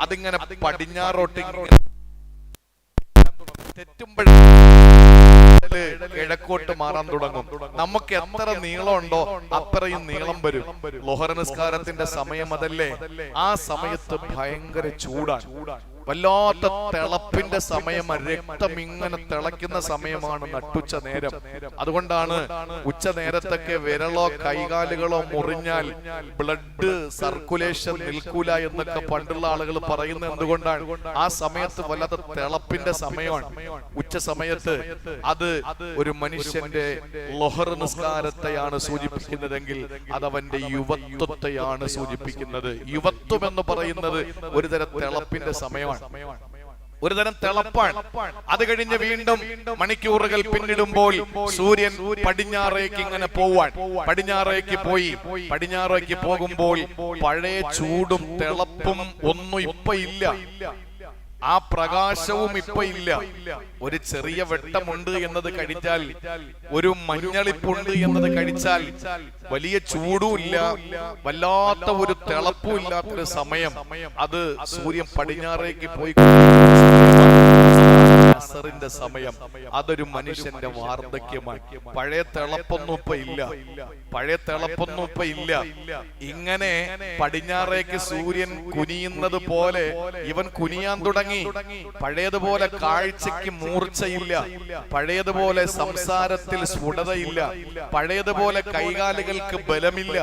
അതിങ്ങനെ പടിഞ്ഞാറോട്ട് തെറ്റുമ്പോൾ കിഴക്കോട്ട് മാറാൻ തുടങ്ങും. നമുക്ക് എത്ര നീളമുണ്ടോ അത്രയും നീളം വരും. ളുഹർ നിസ്കാരത്തിന്റെ സമയം അതല്ലേ? ആ സമയത്ത് ഭയങ്കര ചൂടാണ്, വല്ലാത്ത തിളപ്പിന്റെ സമയമാണ്, രക്തം ഇങ്ങനെ തിളയ്ക്കുന്ന സമയമാണ് നട്ടുച്ച നേരം. അതുകൊണ്ടാണ് ഉച്ച നേരത്തൊക്കെ വിരളോ കൈകാലുകളോ മുറിഞ്ഞാൽ ബ്ലഡ് സർക്കുലേഷൻ നിൽക്കൂല എന്നൊക്കെ പണ്ടുള്ള ആളുകൾ പറയുന്നത് എന്തുകൊണ്ടാണ്? ആ സമയത്ത് വല്ലാത്ത തിളപ്പിന്റെ സമയമാണ് ഉച്ച സമയത്ത്. അത് ഒരു മനുഷ്യന്റെ ളുഹർ നിസ്കാരത്തെയാണ് സൂചിപ്പിക്കുന്നതെങ്കിൽ അതവന്റെ യുവത്വത്തെയാണ് സൂചിപ്പിക്കുന്നത്. യുവത്വം എന്ന് പറയുന്നത് ഒരു തരം തിളപ്പിന്റെ സമയമാണ്, ഒരുതരം തിളപ്പാണ്. അത് കഴിഞ്ഞ് വീണ്ടും മണിക്കൂറുകൾ പിന്നിടുമ്പോൾ സൂര്യൻ പടിഞ്ഞാറേക്ക് ഇങ്ങനെ പോവാൻ. പടിഞ്ഞാറേക്ക് പോകുമ്പോൾ പഴയ ചൂടും തിളപ്പും ഒന്നും ഇപ്പൊ ഇല്ല, ആ പ്രകാശവും ഇപ്പൊ ഇല്ല. ഒരു ചെറിയ വെട്ടമുണ്ട് എന്നത് കഴിച്ചാൽ, ഒരു മഞ്ഞളിപ്പുണ്ട് എന്നത് കഴിച്ചാൽ വലിയ ചൂടും ഇല്ല, വല്ലാത്ത ഒരു തിളപ്പും ഇല്ലാത്തൊരു സമയം. അത് സൂര്യൻ പടിഞ്ഞാറേക്ക് പോയി അസറിന്റെ സമയം. അതൊരു മനുഷ്യന്റെ വാർദ്ധക്യമാണ്. പഴയ തിളപ്പൊന്നും ഇപ്പൊ ഇല്ല. ഇങ്ങനെ പടിഞ്ഞാറേക്ക് സൂര്യൻ കുനിയുന്നത് പോലെ ഇവൻ കുനിയാൻ തുടങ്ങി. പഴയതുപോലെ കാഴ്ചയ്ക്ക് മൂർച്ചയില്ല, പഴയതുപോലെ സംസാരത്തിൽ സ്ഫുടതയില്ല, പഴയതുപോലെ കൈകാലുകൾക്ക് ബലമില്ല.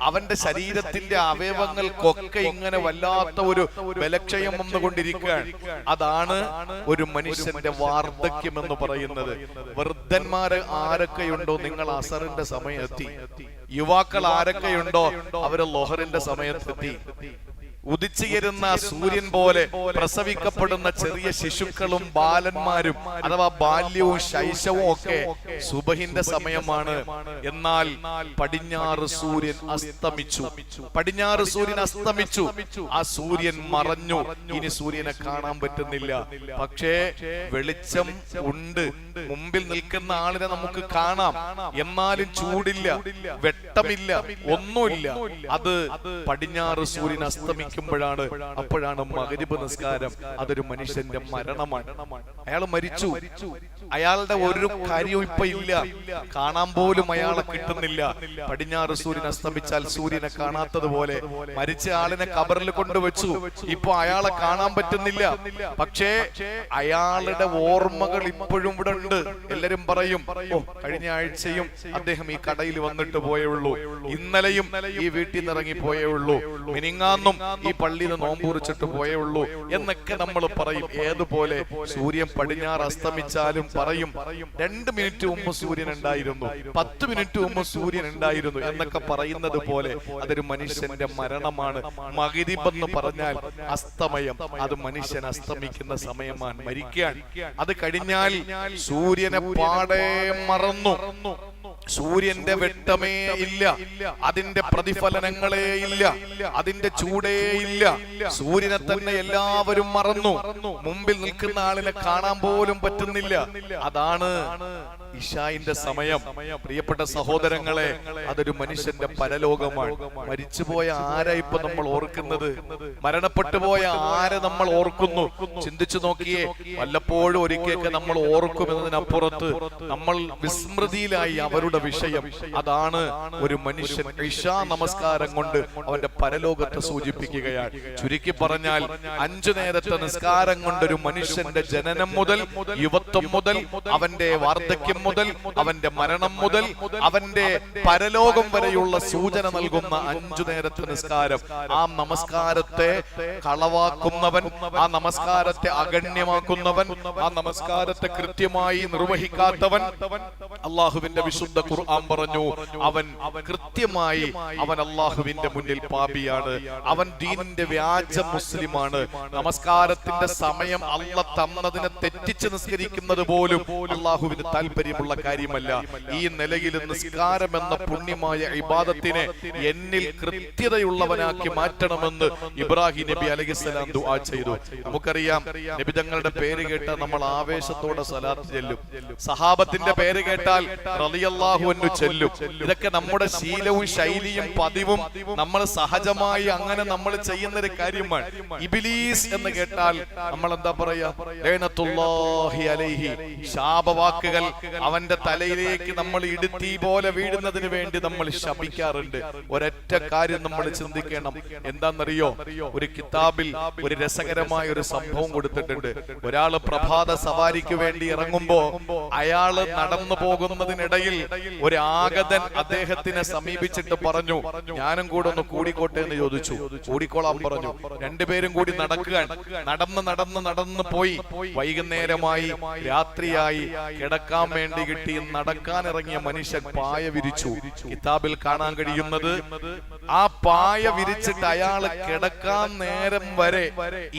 അവന്റെ ശരീരത്തിന്റെ അവയവങ്ങൾക്കൊക്കെ ഇങ്ങനെ വല്ലാത്ത ഒരു ബലക്ഷയം വന്നുകൊണ്ടിരിക്കുകയാണ്. അതാണ് ഒരു മനുഷ്യന്റെ വാർദ്ധക്യം എന്ന് പറയുന്നത്. വൃദ്ധന്മാര് ആരൊക്കെയുണ്ടോ നിങ്ങൾ അസറിന്റെ സമയത്തെത്തി? യുവാക്കൾ ആരൊക്കെയുണ്ടോ അവര് ളുഹറിന്റെ സമയത്തെത്തി? ഉദിച്ചുയരുന്ന സൂര്യൻ പോലെ പ്രസവിക്കപ്പെടുന്ന ചെറിയ ശിശുക്കളും ബാലന്മാരും അഥവാ ബാല്യവും ശൈശവും ഒക്കെ സുബഹിന്റെ സമയമാണ്. എന്നാൽ പടിഞ്ഞാറ് സൂര്യൻ അസ്തമിച്ചു. ആ സൂര്യൻ മറഞ്ഞു. ഇനി സൂര്യനെ കാണാൻ പറ്റുന്നില്ല. പക്ഷേ വെളിച്ചം ഉണ്ട്, മുമ്പിൽ നിൽക്കുന്ന ആളിനെ നമുക്ക് കാണാം. എന്നാലും ചൂടില്ല, വെട്ടമില്ല, ഒന്നുമില്ല. അത് പടിഞ്ഞാറ് സൂര്യൻ അസ്തമിക്കുമ്പോഴാണ്. അപ്പോഴാണ് മഗ്രിബ് നിസ്കാരം. അതൊരു മനുഷ്യന്റെ മരണമാണ്. അയാൾ മരിച്ചു, അയാളുടെ ഒരു കാര്യവും ഇപ്പൊ ഇല്ല, കാണാൻ പോലും അയാളെ കിട്ടുന്നില്ല. പടിഞ്ഞാറ് സൂര്യൻ അസ്തമിച്ചാൽ സൂര്യനെ കാണാത്തതുപോലെ മരിച്ച ആളിനെ ഖബറിൽ കൊണ്ടുവച്ചു. ഇപ്പൊ അയാളെ കാണാൻ പറ്റുന്നില്ല. പക്ഷേ അയാളുടെ ഓർമ്മകൾ ഇപ്പോഴും ഇവിടെ ഉണ്ട്. എല്ലാരും പറയും, ഓ കഴിഞ്ഞ ആഴ്ചയും അദ്ദേഹം ഈ കടയിൽ വന്നിട്ട് പോയേ ഉള്ളൂ, ഇന്നലെയും ഈ വീട്ടിൽ നിന്ന് ഇറങ്ങി പോയേ ഉള്ളൂ, മിനിങ്ങാന്നും ഈ പള്ളിയിൽ നിന്ന് നോമ്പൂറിച്ചിട്ട് പോയേ ഉള്ളൂ എന്നൊക്കെ നമ്മൾ പറയും. ഏതുപോലെ സൂര്യൻ പടിഞ്ഞാറ് അസ്തമിച്ചാലും പറയും 2 മിനിറ്റ് മുമ്പ് സൂര്യൻ ഉണ്ടായിരുന്നു, 10 മിനിറ്റ് മുമ്പ് സൂര്യൻ ഉണ്ടായിരുന്നു എന്നൊക്കെ പറയുന്നത് പോലെ അതൊരു മനുഷ്യന്റെ മരണമാണ്. മഗ്രിബ് എന്ന് പറഞ്ഞാൽ അസ്തമയം, അത് മനുഷ്യൻ അസ്തമിക്കുന്ന സമയമാണ്, മരിക്കാൻ. അത് കഴിഞ്ഞാൽ സൂര്യനെ പാടെ മറന്നു. സൂര്യന്റെ വെട്ടമേ ഇല്ല, അതിന്റെ പ്രതിഫലനങ്ങളേ ഇല്ല, അതിന്റെ ചൂടേ ഇല്ല. സൂര്യനെ തന്നെ എല്ലാവരും മറന്നു. മുമ്പിൽ നിൽക്കുന്ന ആളിനെ കാണാൻ പോലും പറ്റുന്നില്ല. അതാണ് ഇശായിന്റെ സമയം. പ്രിയപ്പെട്ട സഹോദരങ്ങളെ, അതൊരു മനുഷ്യന്റെ പരലോകമാണ്. മരിച്ചുപോയ ആരെ ഇപ്പൊ നമ്മൾ ഓർക്കുന്നത്? മരണപ്പെട്ടു പോയ ആരെ നമ്മൾ ഓർക്കുന്നു? ചിന്തിച്ചു നോക്കിയേ. വല്ലപ്പോഴും ഒരിക്കലൊക്കെ നമ്മൾ ഓർക്കുമെന്നതിനപ്പുറത്ത് നമ്മൾ വിസ്മൃതിയിലായി അവരുടെ വിഷയം. അതാണ് ഒരു മനുഷ്യൻ ഇശാ നമസ്കാരം കൊണ്ട് അവന്റെ പരലോകത്തെ സൂചിപ്പിക്കുകയാണ്. ചുരുക്കി പറഞ്ഞാൽ 5 നേരത്തെ നിസ്കാരം കൊണ്ട് ഒരു മനുഷ്യന്റെ ജനനം മുതൽ, യുവത്വം മുതൽ, അവന്റെ വാർദ്ധക്യം മുതൽ, അവന്റെ മരണം മുതൽ, അവന്റെ പരലോകം വരെയുള്ള സൂചന നൽകുന്ന 5 നേരത്തെ നിസ്കാരം. ആ നമസ്കാരത്തെ കളവാക്കുന്നവൻ, ആ നമസ്കാരത്തെ അഗണ്യമാക്കുന്നവൻ, ആ നമസ്കാരത്തെ കൃത്യമായി നിർവഹിക്കാത്തവൻ, അള്ളാഹുവിന്റെ വിശുദ്ധ ഖുർആൻ പറഞ്ഞു, അവൻ കൃത്യമായി അവൻ അള്ളാഹുവിന്റെ മുന്നിൽ പാപിയാണ്, അവൻ ദീനിന്റെ വ്യാജ മുസ്ലിമാണ്. നമസ്കാരത്തിന്റെ സമയം അള്ളാഹ് തന്നതിനെ തെറ്റിച്ച് നിസ്കരിക്കുന്നത് പോലും അള്ളാഹുവിന് താല്പര്യമുള്ള കാര്യമല്ല. ഈ നിലയിൽ നിസ്കാരം എന്ന പുണ്യമായ ഇബാദത്തിനെ എന്നിൽ കൃത്യതയുള്ളവനാക്കി മാറ്റണമെന്ന് ഇബ്രാഹിം നബി അലൈഹിസ്സലാം ദുആ ചെയ്തു. നമുക്കറിയാം, നബി തങ്ങളുടെ പേര് കേട്ടാൽ നമ്മൾ ആവേശത്തോടെ സലാത്ത് ചൊല്ലും. സഹാബത്തിന്റെ പേര് കേട്ടാൽ റളിയല്ലാഹു റളിയല്ലാഹു അൻഹു ചെല്ലും. ഇതൊക്കെ നമ്മുടെ ശീലവും ശൈലിയും പതിവും നമ്മൾ സഹജമായി അങ്ങനെ നമ്മൾ ചെയ്യുന്ന ഒരു കാര്യമാണ്. ഇബ്ലീസ് എന്ന് കേട്ടാൽ നമ്മൾ എന്താ പറയാ? ലഅനത്തുല്ലാഹി അലൈഹി, ശാപവാക്കുകൾ അവന്റെ തലയിലേക്ക് നമ്മൾ ഇടുത്തി പോലെ വീഴുന്നതിന് വേണ്ടി നമ്മൾ ശപിക്കാറുണ്ട്. ഒരൊറ്റ കാര്യം നമ്മൾ ചിന്തിക്കണം, എന്താണെന്നറിയോ? ഒരു കിതാബിൽ ഒരു രസകരമായ ഒരു സംഭവം കൊടുത്തിട്ടുണ്ട്. ഒരാള് പ്രഭാത സവാരിക്ക് വേണ്ടി ഇറങ്ങുമ്പോ അയാള് നടന്നു പോകുന്നതിനിടയിൽ ഒരു ആഗതൻ അദ്ദേഹത്തിനെ സമീപിച്ചിട്ട് പറഞ്ഞു, ഞാനും കൂടെ ഒന്ന് കൂടിക്കോട്ടെ എന്ന് ചോദിച്ചു. കൂടിക്കോളാൻ പറഞ്ഞു. രണ്ടുപേരും കൂടി നടക്കുകയാണ്. നടന്ന് പോയി. വൈകുന്നേരമായി, രാത്രിയായി, കിടക്കാൻ വേണ്ടി കിട്ടി നടക്കാനിറങ്ങിയ മനുഷ്യൻ പായ വിരിച്ചു. കിതാബിൽ കാണാൻ കഴിയുന്നത്, ആ പായ വിരിച്ചിട്ട് അയാള് കിടക്കാൻ നേരം വരെ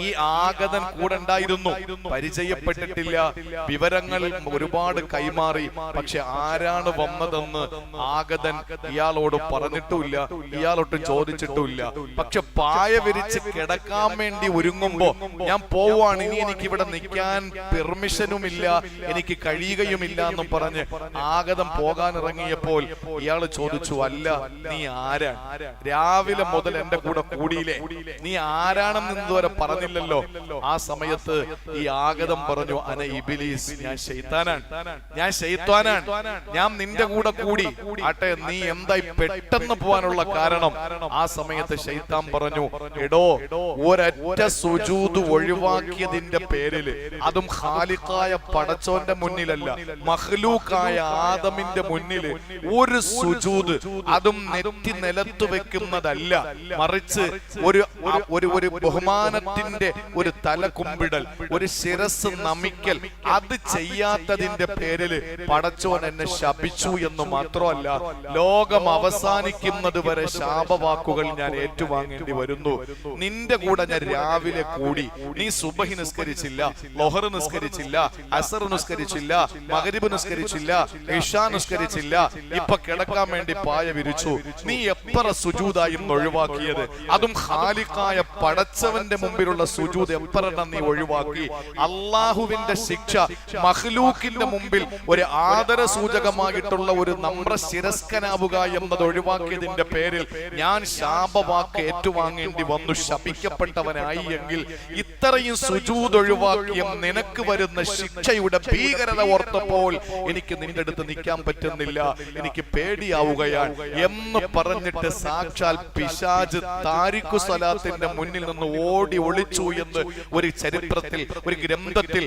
ഈ ആഗതൻ കൂടെ ഉണ്ടായിരുന്നു. പരിചയപ്പെട്ടിട്ടില്ല, വിവരങ്ങൾ ഒരുപാട് കൈമാറി. പക്ഷെ ആരാണ് വന്നതെന്ന് ആഗതൻ ഇയാളോട് പറഞ്ഞിട്ടുമില്ല, ഇയാളോട്ട് ചോദിച്ചിട്ടുമില്ല. പക്ഷെ പായ വിരിച്ച് കിടക്കാൻ വേണ്ടി ഒരുങ്ങുമ്പോ, ഞാൻ പോവാണ്, ഇനി എനിക്ക് ഇവിടെ നിൽക്കാൻ പെർമിഷനുമില്ല, എനിക്ക് കഴിയുകയുമില്ല എന്നും പറഞ്ഞ് ആഗതം പോകാൻ ഇറങ്ങിയപ്പോൾ ഇയാള് ചോദിച്ചു, അല്ല നീ ആരാണ്? രാവിലെ മുതൽ എന്റെ കൂടെ കൂടിയില്ലേ, നീ ആരാണെന്ന് ഇതുവരെ പറഞ്ഞില്ലല്ലോ. ആ സമയത്ത് ഈ ആഗതം പറഞ്ഞു, അന ഇബ്ലീസ്, ഞാൻ ശൈത്താനാണ്, ഞാൻ നിന്റെ കൂടെ കൂടി. ആട്ടെ, നീ എന്തായി പെട്ടെന്ന് പോവാനുള്ള കാരണം? ആ സമയത്ത് ശൈത്താൻ പറഞ്ഞു, എടോ, ഒരൊറ്റ സുജൂദ് ഒഴിവാക്കിയതിന്റെ പേരില്, അതും ഖാലിഖായ പടച്ചോന്റെ മുന്നിലല്ല, മഖ്ലൂഖായ ആദമിന്റെ മുന്നില് ഒരു സുജൂദ്, അതും നെറ്റി നിലത്ത് വെക്കുന്നതല്ല, മറിച്ച് ഒരു ബഹുമാനത്തിന്റെ ഒരു തല കുമ്പിടൽ, ഒരു ശിരസ് നമിക്കൽ, അത് ചെയ്യാത്തതിന്റെ പേരില് പടച്ചോൻ എന്നെ ശപിച്ചു എന്ന് മാത്രമല്ല, ലോകം അവസാനിക്കുന്നത് വരെ ശാപവാക്കുകൾ ഞാൻ ഏറ്റുവാങ്ങേണ്ടി വരുന്നു. നിന്റെ കൂടെ ഞാൻ രാവിലെ കൂടി, നീ സുബഹി നിസ്കരിച്ചില്ല, ലൊഹർ നിസ്കരിച്ചില്ല, അസർ നിസ്കരിച്ചില്ല, മഗ്രിബ് നിസ്കരിച്ചില്ല, ഇശാ നിസ്കരിച്ചില്ല, ഇപ്പൊ കിടക്കാൻ വേണ്ടി പായ വിരിച്ചു. നീ എത്ര സുജൂദായി ഒഴിവാക്കിയത്? അതും ഖാലിഖായ പടച്ചവന്റെ മുമ്പിലുള്ള സുജൂദ് എത്രണ്ണം നീ ഒഴിവാക്കി? അള്ളാഹുവിന്റെ ശിക്ഷ മഖ്ലൂക്കിന്റെ മുമ്പിൽ ഒരു ആദര സൂചകമായിട്ടുള്ള ഒരു നമ്ര ശിരസ്കനാവുക എന്നത് ഒഴിവാക്കിയതിന്റെ പേരിൽ ഞാൻ ശാപവാക്ക് ഏറ്റുവാങ്ങേണ്ടി വന്നു, ശപിക്കപ്പെട്ടവനായി. എങ്കിൽ ഇത്രയും സുജൂദ് ഒഴിവാക്കിയ നിനക്ക് വരുന്ന ശിക്ഷയുടെ ഭീകരത ഓർത്തപ്പോൾ എനിക്ക് നിന്റെ അടുത്ത് നിൽക്കാൻ പറ്റുന്നില്ല, എനിക്ക് പേടിയാവുകയാണ് എന്ന് പറഞ്ഞിട്ട് സാക്ഷാൽ പിശാച് താരിഖു സ്വലാത്തിന്റെ മുന്നിൽ നിന്ന് ഓടി ഒളിച്ചു എന്ന് ഒരു ചരിത്രത്തിൽ, ഒരു ഗ്രന്ഥത്തിൽ,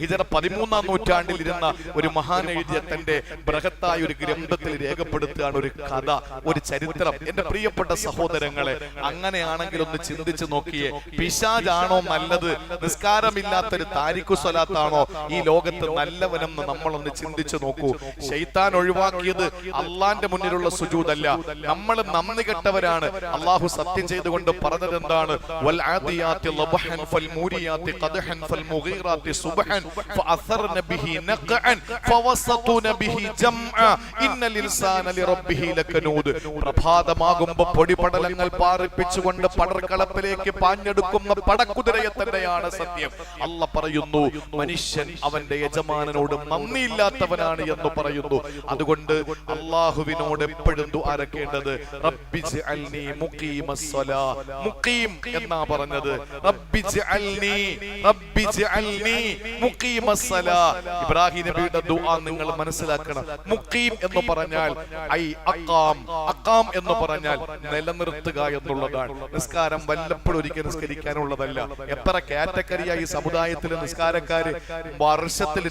ഹിജറ 13-ാം നൂറ്റാണ്ടിൽ ഇരുന്ന ഒരു മഹാൻ എഴുതിയ തന്റെ ബൃഹത്തായ ഒരു ഗ്രന്ഥത്തിൽ രേഖപ്പെടുത്തുകയാണ് ഒരു കഥ, ഒരു ചരിത്രം. എന്റെ പ്രിയപ്പെട്ട സഹോദരങ്ങളെ, അങ്ങനെയാണെങ്കിൽ ഒന്ന് ചിന്തിച്ചു നോക്കിയേ, പിശാചാണോ നല്ലത്, നിസ്കാരമില്ലാത്തൊരു താരിഖു സ്വലാത്താണോ ഈ ലോകത്ത് നല്ലവനെന്ന് നമ്മളൊന്ന് ചിന്തിച്ചു നോക്കൂ. ശൈത്താൻ ഒഴിവാക്കിയത് അള്ളാന്റെ മുന്നിലുള്ള സുജൂദല്ല, നമ്മൾ നന്ദി കെട്ടവരാണ്. അള്ളാഹു സത്യം ചെയ്തുകൊണ്ട് പറഞ്ഞത് എന്താണ്? വൽ ആദിയാതി ലബ്ഹൻ ഫൽ മൂരിയാതി ഖദ്ഹൻ ഫൽ മുഗീറാതി സുബ്ഹൻ ഫഅസർന ബിഹി നഖഅൻ ഫവസതുന ബിഹി ജംഅ ഇന്നൽ ഇൻസാന ലിറബ്ബിഹി ലകനൂദ്. പ്രഭാതമാകുമ്പോൾ പൊടിപടലങ്ങൾ പാറിപ്പിച്ചുകൊണ്ട് പടർക്കളപ്പിലേക്ക് പാഞ്ഞെടുക്കുന്ന പടക്കുതിരയെ തന്നെയാണ് സത്യം. അല്ല പറയുന്നു, മനുഷ്യൻ അവന്റെ യജമാനനോട് നന്ദിയില്ലാത്തവനാണ് എന്ന് പറയുന്നു. അതുകൊണ്ട് അള്ളാഹുവിനോട് എപ്പോഴും ദുആ ചെയ്യേണ്ടത്, റബ്ബി ജഅൽനി മുഖീമസ്സലാ. മുഖീം എന്നാ പറഞ്ഞത്, റബ്ബി ജഅൽനി മുഖീമസ്സലാ. ഇബ്രാഹിം നബിയുടെ ദുആ നിങ്ങൾ മനസ്സിലാക്കണം. മുഖീം എന്ന് പറഞ്ഞാൽ ഐ അഖാം, അഖാം എന്ന് പറഞ്ഞാൽ നിലനിർത്തുക എന്നുള്ളതാണ്. നിസ്കാരം വല്ലപ്പോഴും ഒരിക്കൽ നിസ്കരിക്കാനുള്ളതല്ല. എത്ര കാറ്റഗറിയായി സമുദായത്തിലെ നിസ്കാരക്കാര്, വർഷത്തിൽ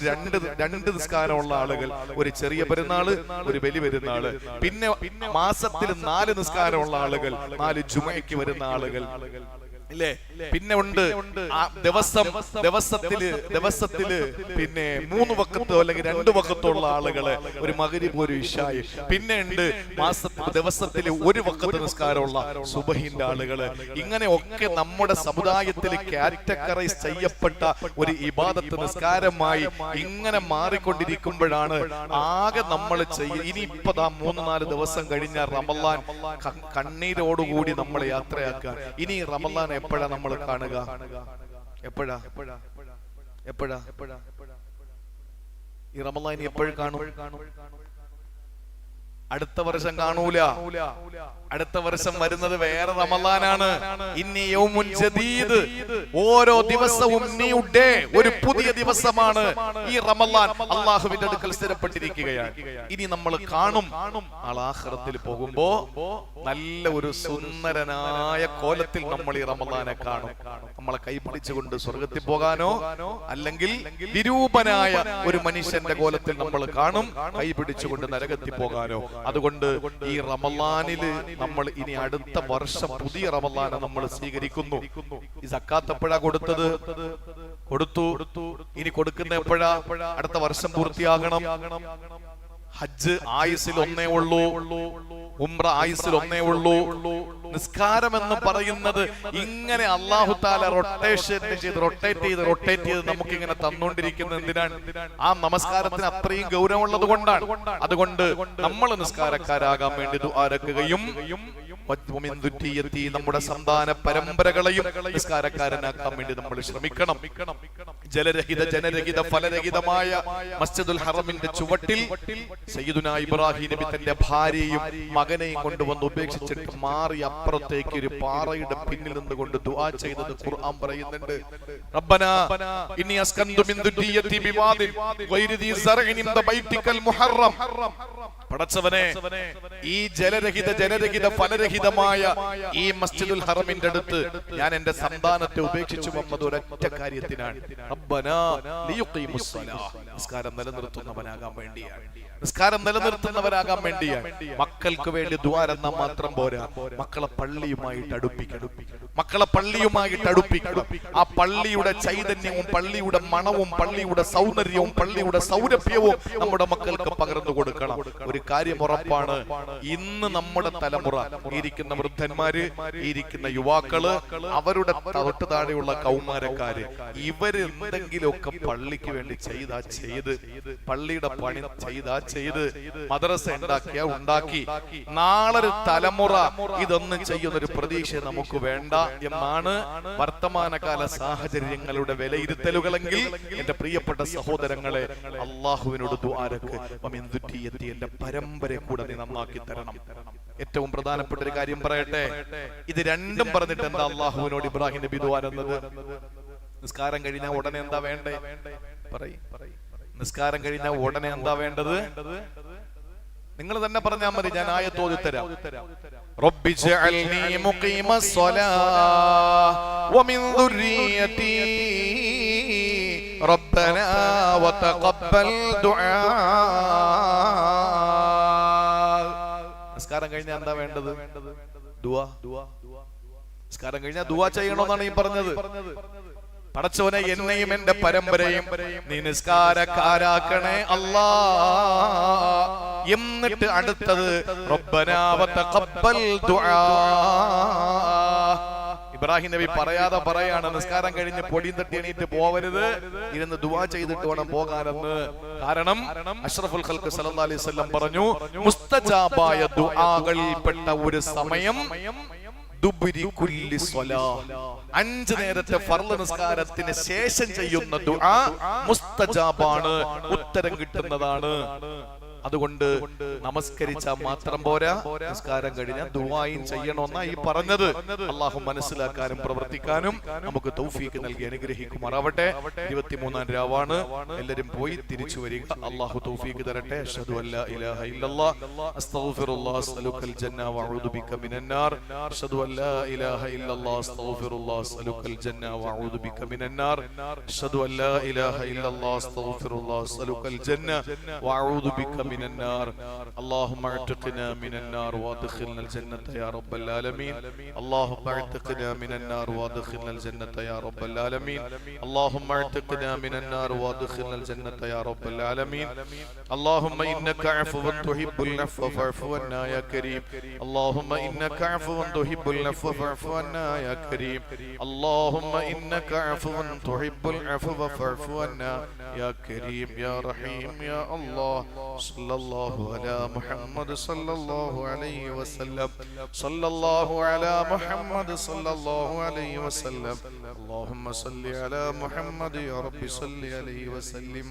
രണ്ട് നിസ്കാരമുള്ള ആളുകൾ, ഒരു ചെറിയ പെരുന്നാള്, ഒരു വലിയ പെരുന്നാള്, പിന്നെ മാസത്തിൽ 4 നിസ്കാരമുള്ള ആളുകൾ, 4 ജുമയ്ക്ക് വരുന്ന ആളുകൾ ഇല്ലേ? പിന്നെ ഉണ്ട് ദിവസത്തില് പിന്നെ 3 വഖത്തോ അല്ലെങ്കിൽ 2 വഖത്തുള്ള ആളുകള്, ഒരു മഗ്രിബ് ഒരു ഇശായ്. പിന്നെ ഉണ്ട് ദിവസത്തിൽ 1 വഖത്ത് നിസ്കാരമുള്ള സുബഹിന്റെ ആളുകള്. ഇങ്ങനെ ഒക്കെ നമ്മുടെ സമുദായത്തിൽ കാറ്റഗറൈസ് ചെയ്യപ്പെട്ട ഒരു ഇബാദത്ത് നിസ്കാരമായി ഇങ്ങനെ മാറിക്കൊണ്ടിരിക്കുമ്പോഴാണ് ആകെ നമ്മൾ ഇനി ഇപ്പൊ 3-4 ദിവസം കഴിഞ്ഞ റമളാൻ കണ്ണീരോടുകൂടി നമ്മളെ യാത്രയാക്കുക. ഇനി റമളാൻ എപ്പോഴാ നമ്മൾ കാണുക? എപ്പോഴാ ഈ റമളാൻ എപ്പോഴും കാണും? അടുത്ത വർഷം കാണൂല. അടുത്ത വർഷം വരുന്നത് വേറെ റമളാനാണ്. ഇന്നി യൗമുൻ ജദീദ്, ഓരോ ദിവസവും ന്യൂ ഡേ, ഒരു പുതിയ ദിവസമാണ് ഈ റമളാൻ. അല്ലാഹുവിന്റെ അടുക്കൽ സ്ഥിരപ്പെട്ടിരിക്കുകയാണ്. ഇനി നമ്മൾ കാണും ആഖിറത്തിൽ പോകുമ്പോ നല്ല ഒരു സുന്ദരനായ കോലത്തിൽ നമ്മൾ ഈ റമളാനെ കാണും. നമ്മളെ കൈപിടിച്ചുകൊണ്ട് സ്വർഗത്തിൽ പോകാനോ അല്ലെങ്കിൽ വിരൂപനായ ഒരു മനുഷ്യന്റെ കോലത്തിൽ നമ്മൾ കാണും കൈപിടിച്ചുകൊണ്ട് നരകത്തിൽ പോകാനോ. അതുകൊണ്ട് ഈ റമളാനില് നമ്മൾ ഇനി അടുത്ത വർഷം പുതിയ റമളാനെ നമ്മൾ സ്വീകരിക്കുന്നു. ഈ സക്കാത്ത് എപ്പോഴാ കൊടുത്തത്? കൊടുത്തു. ഇനി കൊടുക്കുന്ന എപ്പോഴാ? അടുത്ത വർഷം പൂർത്തിയാകണം. ഹജ്ജ് ആയുസിൽ ഒന്നേ ഉള്ളൂ, ഉംറ ആയുസിൽ ഒന്നേ ഉള്ളൂ. നിസ്കാരം എന്ന് പറയുന്നത് ഇങ്ങനെ അല്ലാഹു തആല റൊട്ടേറ്റ് ചെയ്ത് നമുക്ക് ഇങ്ങനെ തന്നുകൊണ്ടിരിക്കുന്നത് എന്തിനാണ്? ആ നമസ്കാരത്തിന് അത്രയും ഗൗരവമുള്ളത് കൊണ്ടാണ്. അതുകൊണ്ട് നമ്മൾ നിസ്കാരക്കാരാകാൻ വേണ്ടി ദുആരക്കുകയും നമ്മുടെ സന്താന പരമ്പരകളെയും നിസ്കാരക്കാരനാക്കാൻ വേണ്ടി നമ്മൾ ശ്രമിക്കണം. ജനരഹിത ഫലരഹിതമായ മസ്ജിദുൽ ഹറമിന്റെ ചുവട്ടിൽ സയ്യിദുനാ ഇബ്രാഹിം നബി തന്റെ ഭാര്യയും മകനെയും കൊണ്ടുവന്ന് ഉപേക്ഷിച്ചിട്ട് മാറി അപ്പുറത്തേക്ക് ഒരു പാറയുടെ പിന്നിൽ നിന്നുകൊണ്ട് ദുആ ചെയ്തത് ഖുർആൻ പറയുന്നുണ്ട്. റബ്ബനാ ഇന്നി അസ്കന്തു മിൻ ദുരിയതി ബിവാദിൻ ഗൈരി ദി സറഇൻ ഇൻദ ബൈതികൽ മുഹറം. പടച്ചവനെ, ഈ ജനരഹിത ഫലരഹിതമായ ഈ മസ്ജിദുൽ ഹറമിന്റെ അടുത്ത് ഞാൻ എന്റെ സന്താനത്തെ ഉപേക്ഷിച്ചു വന്നത് ഒരൊറ്റ കാര്യത്തിനാണ്. റബ്ബനാ ലിയുഖീമുസ് സ്വലാഹ്, നിസ്കാരം നിലനിർത്തുന്നവനാകാൻ വേണ്ടിയാണ്. നിസ്കാരം നിലനിർത്തുന്നവരാകാൻ വേണ്ടിയാണ്. മക്കൾക്ക് വേണ്ടി ദുആ എന്നാ മാത്രം പോരാ, മക്കളെ പള്ളിയുമായിട്ട് അടുപ്പിക്കണം. മക്കളെ പള്ളിയുമായിട്ട് അടുപ്പിക്കണം. ആ പള്ളിയുടെ ചൈതന്യവും പള്ളിയുടെ മണവും പള്ളിയുടെ സൗന്ദര്യവും പള്ളിയുടെ സൗരഭ്യവും നമ്മുടെ മക്കൾക്ക് പകർന്നു കൊടുക്കണം. ഒരു കാര്യം ഉറപ്പാണ്, ഇന്ന് നമ്മുടെ തലമുറ, ഇരിക്കുന്ന വൃദ്ധന്മാര്, ഇരിക്കുന്ന യുവാക്കള്, അവരുടെ തൊട്ട് താഴെയുള്ള കൗമാരക്കാര്, ഇവര് എന്തെങ്കിലുമൊക്കെ പള്ളിക്ക് വേണ്ടി ചെയ്ത് പള്ളിയുടെ പണി ചെയ്ത് മദ്രസ ഉണ്ടാക്കി നാളൊരു തലമുറ ഇതൊന്നും ചെയ്യുന്നൊരു പ്രതീക്ഷ നമുക്ക് വേണ്ട എന്നാണ് വർത്തമാനകാല സാഹചര്യങ്ങളുടെ വിലയിരുത്തലുകളെങ്കിൽ എന്റെ പ്രിയപ്പെട്ട സഹോദരങ്ങളെ, അള്ളാഹുവിനോട് ദുആരക്ക് എന്റെ പരമ്പരയെ കൂടെ നീ നന്നാക്കി തരണം. ഏറ്റവും പ്രധാനപ്പെട്ട ഒരു കാര്യം പറയട്ടെ, ഇത് രണ്ടും പറഞ്ഞിട്ട് എന്താ അള്ളാഹുവിനോട് ഇബ്രാഹിം നബി ദുആ എന്നത്? നിസ്കാരം കഴിഞ്ഞാൽ ഉടനെ എന്താ വേണ്ടേ? നിസ്കാരം കഴിഞ്ഞാൽ ഉടനെ എന്താ വേണ്ടത്? നിങ്ങൾ തന്നെ പറഞ്ഞാൽ മതി, ഞാൻ ആയത്ത് ഓതി തരാം. റബ്ബി ജഅൽനി മുഖീമസ്സലാഹ് വമിൻ ദുർരിയതി റബ്ബനാ വതഖബ്ബൽ ദുആ. നിസ്കാരം കഴിഞ്ഞാൽ എന്താ വേണ്ടത്? ദുആ. നിസ്കാരം കഴിഞ്ഞാൽ ദുആ ചെയ്യണമെന്നാണ് ഈ പറഞ്ഞത്. പടച്ചോനെ, എന്നെയും എന്റെ പരമ്പരയും നീ നിസ്കാരക്കാരാക്കണേ അല്ലാ. എന്നിട്ട് അടുത്തത് റബ്ബനാ വതഖബ്ബൽ ദുആ. ഇബ്രാഹിം നബി പറയാതെ പറയാണ്, നിസ്കാരം കഴിഞ്ഞ് പൊടിയും തട്ടി എണീറ്റ് പോവരുത്, ഇരുന്ന് ദുആ ചെയ്തിട്ട് വേണം പോകാനെന്ന്. കാരണം അഷ്റഫുൽ ഖൽഖ് സല്ലല്ലാഹു അലൈഹി വസല്ലം പറഞ്ഞു, മുസ്തജാബായ ദുആകളിൽപ്പെട്ട ഒരു സമയം 5 നേരത്തെ ഫർള് നിസ്കാരത്തിന് ശേഷം ചെയ്യുന്ന ദുആ മുസ്തജാബാണ്, ഉത്തരം കിട്ടുന്നതാണ്. അതുകൊണ്ട് നമസ്കരിച്ചാൽ മാത്രം പോരാ, നിസ്കാരം കഴിഞ്ഞാൽ ദുആയും ചെയ്യണമെന്നാ ഈ പറഞ്ഞത്. അള്ളാഹു മനസ്സിലാക്കാനും പ്രവർത്തിക്കാനും നമുക്ക് തൗഫീഖ് നൽകി അനുഗ്രഹിക്കുമാറാവട്ടെ. 23-ാം രാവാണ്, എല്ലാരും പോയി തിരിച്ചു വരിക. അള്ളാഹു തൗഫീഖ് തരട്ടെ. അഷ്ഹദു അല്ലാ ഇലാഹ ഇല്ലല്ലാഹ് അസ്തഗ്ഫിറുല്ലാഹ് അസ്അലുക്കൽ ജന്ന വഅഊദു ബിക മിനന്നാർ. അഷ്ഹദു അല്ലാ ഇലാഹ ഇല്ലല്ലാഹ് അസ്തഗ്ഫിറുല്ലാഹ് അസ്അലുക്കൽ ജന്ന വഅഊദു ബിക മിനന്നാർ. അഷ്ഹദു അല്ലാ ഇലാഹ ഇല്ലല്ലാഹ് അസ്തഗ്ഫിറുല്ലാഹ് അസ്അലുക്കൽ ജന്ന വഅഊദു ബിക من النار. اللهم اعتقنا من النار وادخلنا الجنة يا رب العالمين. اللهم اعتقنا من النار وادخلنا الجنة يا رب العالمين. اللهم اعتقنا من النار وادخلنا الجنة يا رب العالمين. اللهم إنك عفو تحب العفو فاعف عنا يا كريم. اللهم إنك عفو تحب العفو فاعف عنا يا كريم. اللهم إنك عفو تحب العفو فاعف عنا يا كريم يا رحيم يا الله. صلى الله على محمد صلى الله عليه وسلم. صلى الله على محمد صلى الله عليه وسلم. اللهم صل على محمد يا رب صل عليه وسلم.